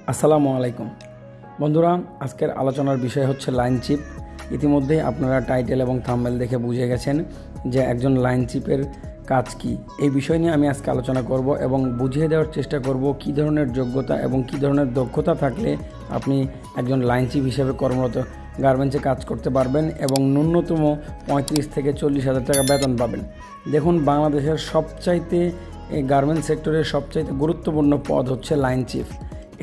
আসসালামু আলাইকুম বন্ধুরা, আজকের আলোচনার বিষয় হচ্ছে লাইন চিপ। ইতিমধ্যে আপনারা টাইটেল এবং থাম্বনেল দেখে বুঝে গেছেন যে একজন লাইন চিপের কাজ কি। এই বিষয় নিয়ে আমি আজকে আলোচনা করব এবং বুঝিয়ে দেওয়ার চেষ্টা করব কী ধরনের যোগ্যতা এবং কী ধরনের দক্ষতা থাকলে আপনি একজন লাইন চিপ হিসেবে কর্মরত গার্মেন্টসে কাজ করতে পারবেন এবং ন্যূনতম 35 থেকে 40 হাজার টাকা বেতন পাবেন। দেখুন, বাংলাদেশের সবচাইতে গার্মেন্টস সেক্টরের সবচাইতে গুরুত্বপূর্ণ পদ হচ্ছে লাইন চিফ।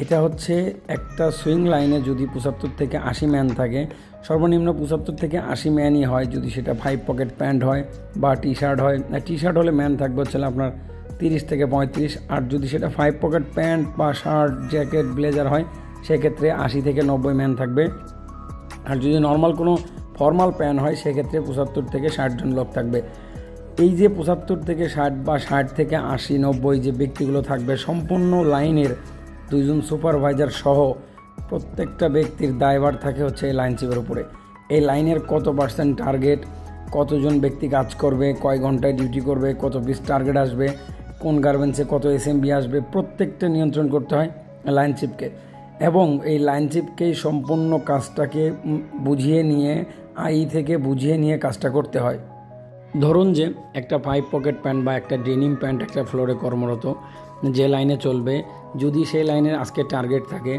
এটা হচ্ছে একটা সুইং লাইনে যদি 75 থেকে 80 ম্যান থাকে, সর্বনিম্ন 75 থেকে 80 ম্যানই হয় যদি সেটা 5 পকেট প্যান্ট হয় বা টি শার্ট হয়। টি শার্ট হলে ম্যান থাকবে হচ্ছে আপনার 30 থেকে 35, আর যদি সেটা 5 পকেট প্যান্ট বা শার্ট, জ্যাকেট, ব্লেজার হয় সেক্ষেত্রে 80 থেকে 90 ম্যান থাকবে। আর যদি নর্মাল কোনো ফর্মাল প্যান্ট হয় সেক্ষেত্রে 75 থেকে 60 জন লোক থাকবে। এই যে 75 থেকে 60 বা 60 থেকে 80, 90 যে ব্যক্তিগুলো থাকবে, সম্পূর্ণ লাইনের 2 জন সুপারভাইজার সহ প্রত্যেকটা ব্যক্তির দায়ভার থাকে হচ্ছে এই লাইন চিপের উপরে। এই লাইনের কত পার্সেন্ট টার্গেট, কতজন ব্যক্তি কাজ করবে, কয় ঘন্টায় ডিউটি করবে, কত পিস টার্গেট আসবে, কোন গার্মেন্টসে কত এসএমবি আসবে, প্রত্যেকটা নিয়ন্ত্রণ করতে হয় লাইন চিপকে। এবং এই লাইন চিপকেই সম্পূর্ণ কাজটাকে বুঝিয়ে নিয়ে থেকে বুঝিয়ে নিয়ে কাজটা করতে হয়। ধরুন যে একটা 5 পকেট প্যান্ট বা একটা ডেনিম প্যান্ট একটা ফ্লোরে কর্মরত যে লাইনে চলবে, যদি সেই লাইনের আজকে টার্গেট থাকে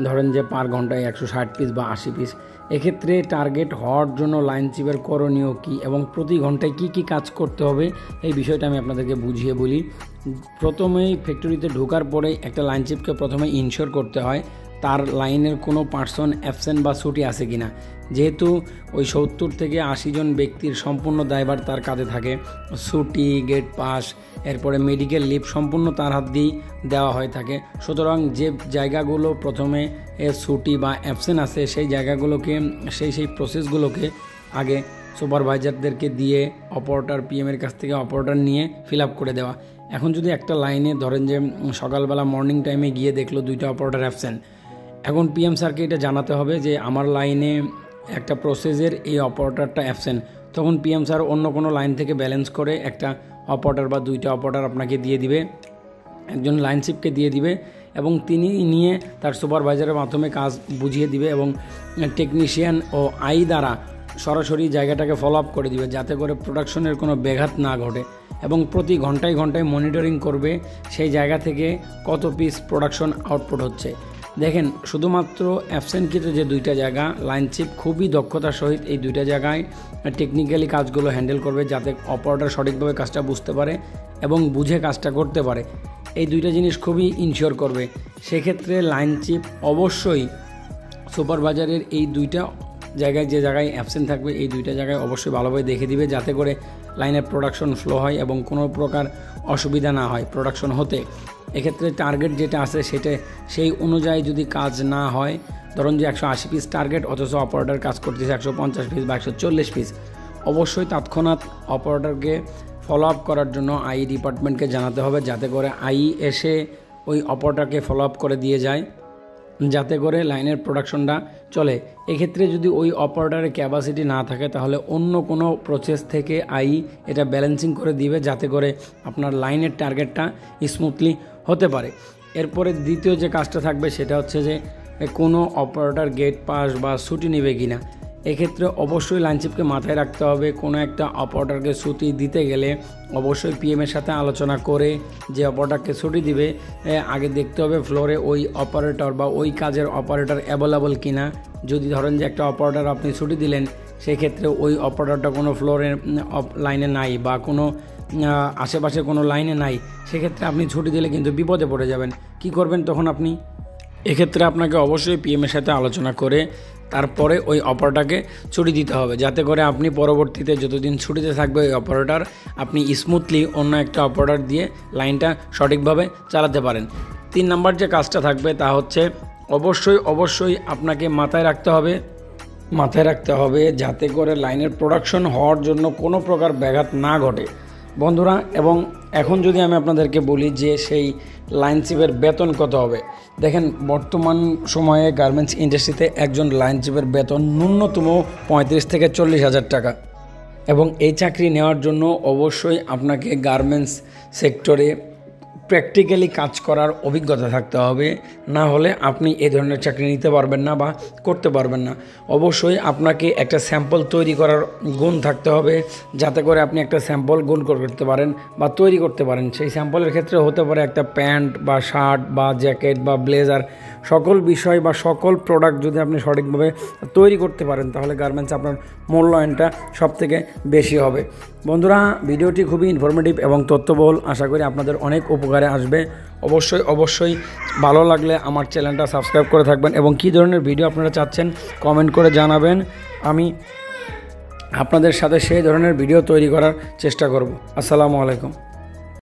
ধরেন যে পার ঘন্টায় 160 পিস বা 80 পিস, এক্ষেত্রে টার্গেট হওয়ার জন্য লাইন চিপের করণীয় কী এবং প্রতি ঘন্টায় কি কি কাজ করতে হবে এই বিষয়টা আমি আপনাদেরকে বুঝিয়ে বলি। প্রথমেই ফ্যাক্টরিতে ঢোকার পরে একটা লাইন চিপকে প্রথমে ইনশিওর করতে হয় তার লাইনের কোনো পার্সন অ্যাবসেন্ট বা ছুটি আছে কিনা। যেহেতু ওই 70 থেকে 80 জন ব্যক্তির সম্পূর্ণ দায়ভার তার কাঁধে থাকে, ছুটি, গেট পাস, এরপরে মেডিকেল লিভ সম্পূর্ণ তার হাত দিয়েই দেওয়া হয়ে থাকে। সুতরাং যে জায়গাগুলো প্রথমে ছুটি বা অ্যাবসেন্ট আছে সেই জায়গাগুলোকে সেই প্রসেসগুলোকে আগে সুপারভাইজারদেরকে দিয়ে অপারেটর পিএমের কাছ থেকে অপারেটর নিয়ে ফিল আপ করে দেওয়া। এখন যদি একটা লাইনে ধরেন যে সকালবেলা মর্নিং টাইমে গিয়ে দেখলো 2টা অপারেটর অ্যাবসেন্ট, এখন পিএম স্যারকে এটা জানাতে হবে যে আমার লাইনে একটা প্রসেসের এই অপারেটরটা অ্যাবসেন্ট। তখন পিএম স্যার অন্য কোনো লাইন থেকে ব্যালেন্স করে একটা অপারেটর বা 2টা অপারেটর আপনাকে দিয়ে দিবে, একজন লাইন চিপকে দিয়ে দিবে এবং তিনি নিয়ে তার সুপারভাইজারের মাধ্যমে কাজ বুঝিয়ে দিবে এবং টেকনিশিয়ান ও দ্বারা সরাসরি জায়গাটাকে ফলো আপ করে দিবে যাতে করে প্রোডাকশনের কোনো ব্যাঘাত না ঘটে এবং প্রতি ঘন্টায় ঘন্টায় মনিটরিং করবে সেই জায়গা থেকে কত পিস প্রোডাকশন আউটপুট হচ্ছে। দেখেন, শুধুমাত্র অ্যাবসেন্টকৃত যে 2টা জায়গা লাইন চিপ খুবই দক্ষতার সহিত এই 2টা জায়গায় টেকনিক্যালি কাজগুলো হ্যান্ডেল করবে যাতে অপারেটর সঠিকভাবে কাজটা বুঝতে পারে এবং বুঝে কাজটা করতে পারে। এই 2টা জিনিস খুবই ইনশিওর করবে। সেক্ষেত্রে লাইন চিপ অবশ্যই সুপারভাইজারের এই 2টা জায়গায় যে জায়গায় অ্যাবসেন্ট থাকবে এই 2টা জায়গায় অবশ্যই ভালোভাবে দেখে দিবে যাতে করে লাইনের প্রোডাকশন ফ্লো হয় এবং কোনো প্রকার অসুবিধা না হয় প্রোডাকশন হতে। এক্ষেত্রে টার্গেট যেটা আছে সেটা সেই অনুযায়ী যদি কাজ না হয়, ধরুন যে 180 পিস টার্গেট অথচ অপারেটর কাজ করতেছে 150 পিস বা 140 পিস, অবশ্যই তৎক্ষণাৎ অপারেটরকে ফলো আপ করার জন্য ডিপার্টমেন্টকে জানাতে হবে যাতে করে এসে ওই অপারেটরকে ফলো আপ করে দিয়ে যায় যাতে করে লাইনের প্রোডাকশনটা চলে। এক্ষেত্রে যদি ওই অপারেটরের ক্যাপাসিটি না থাকে তাহলে অন্য কোনো প্রসেস থেকে এটা ব্যালেন্সিং করে দিবে যাতে করে আপনার লাইনের টার্গেটটা স্মুথলি হতে পারে। এরপরে দ্বিতীয় যে কাজটা থাকবে সেটা হচ্ছে যে কোনো অপারেটর গেট পাস বা ছুটি নেবে কিনা। এক্ষেত্রে অবশ্যই লাইন চিপকে মাথায় রাখতে হবে কোনো একটা অপারেটরকে ছুটি দিতে গেলে অবশ্যই পিএমের সাথে আলোচনা করে যে অপারেটরকে ছুটি দিবে আগে দেখতে হবে ফ্লোরে ওই অপারেটর বা ওই কাজের অপারেটর অ্যাভেলেবল কিনা। যদি ধরেন যে একটা অপারেটর আপনি ছুটি দিলেন সেক্ষেত্রে ওই অপারেটরটা কোনো ফ্লোরের লাইনে নাই বা কোনো আশেপাশে কোনো লাইনে নাই, সেক্ষেত্রে আপনি ছুটি দিলে কিন্তু বিপদে পড়ে যাবেন। কি করবেন তখন আপনি? এক্ষেত্রে আপনাকে অবশ্যই পিএমের সাথে আলোচনা করে তারপরে ওই অপারেটরকে ছুটি দিতে হবে যাতে করে আপনি পরবর্তীতে যতদিন ছুটিতে থাকবে ওই অপারেটর আপনি স্মুথলি অন্য একটা অপারেটর দিয়ে লাইনটা সঠিকভাবে চালাতে পারেন। 3 নম্বর যে কাজটা থাকবে তা হচ্ছে অবশ্যই আপনাকে মাথায় রাখতে হবে যাতে করে লাইনের প্রোডাকশন হওয়ার জন্য কোনো প্রকার ব্যাঘাত না ঘটে বন্ধুরা। এবং এখন যদি আমি আপনাদেরকে বলি যে সেই লাইন চিপের বেতন কত হবে, দেখেন বর্তমান সময়ে গার্মেন্টস ইন্ডাস্ট্রিতে একজন লাইন চিপের বেতন ন্যূনতম 35 থেকে 40 হাজার টাকা এবং এই চাকরি নেওয়ার জন্য অবশ্যই আপনাকে গার্মেন্টস সেক্টরে প্র্যাকটিক্যালি কাজ করার অভিজ্ঞতা থাকতে হবে, না হলে আপনি এই ধরনের চাকরি নিতে পারবেন না বা করতে পারবেন না। অবশ্যই আপনাকে একটা স্যাম্পল তৈরি করার গুণ থাকতে হবে, যাতে করে আপনি একটা স্যাম্পল গুণ করতে পারেন বা তৈরি করতে পারেন। সেই স্যাম্পলের ক্ষেত্রে হতে পারে একটা প্যান্ট বা শার্ট বা জ্যাকেট বা ব্লেজার, সকল বিষয় বা সকল প্রোডাক্ট যদি আপনি সঠিকভাবে তৈরি করতে পারেন তাহলে গার্মেন্টস আপনার মূল্যায়নটা সবথেকে বেশি হবে। বন্ধুরা, ভিডিওটি খুবই ইনফরমেটিভ এবং তথ্যবহুল, আশা করি আপনাদের অনেক উপকারে আসবে। অবশ্যই ভালো লাগলে আমার চ্যানেলটা সাবস্ক্রাইব করে থাকবেন এবং কী ধরনের ভিডিও আপনারা চাচ্ছেন কমেন্ট করে জানাবেন। আমি আপনাদের সাথে সেই ধরনের ভিডিও তৈরি করার চেষ্টা করব। আসসালামু আলাইকুম।